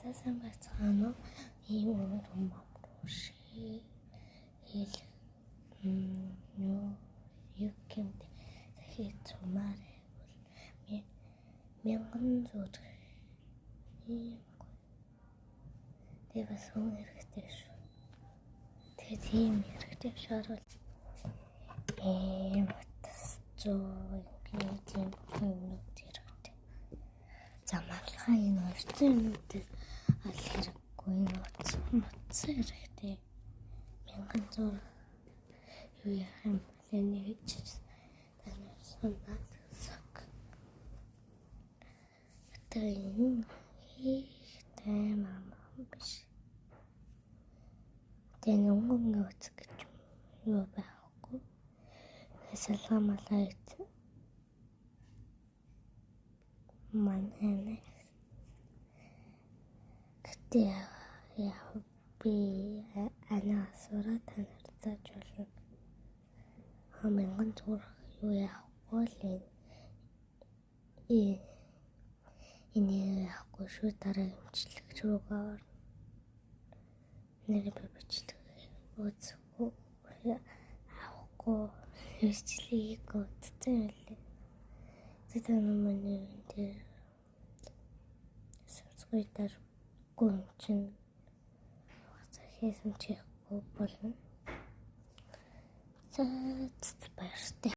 Надасан байцгаана уу? Ийм юм амруши хэл юу гэмт захид сумаарэ бол мянган зур ийм тэвэс хүн хэрэгтэй шүү. Тэгээд ийм хэрэгтэй шаарвал батс зөө юм хүмүүс хэрэгтэй. Замаалхаа энэ орчин юмнуудыг аль хэрэггүй утас хэрэгтэй. Мянган зур юу яхам нэг ч таньсан баг. Тэгээд хийхтэй мам биш. Тэгээд өнгөн утас гэж юу байхгүй. Салгамалайт манайны гэтээ яа би анасура танилцаж болно. Мянган зур юу яахгүй л энэ яахгүй шүү дараа юмчлэгч рүүгээ орно. Нэр бичдэг үзэхгүй авахгүй хэрэгчлийг үзсэн байлээ. Тэдэн миний дээр сүрсгүйдэр гүнчин хийсэн чихгүй болно. За баяртай.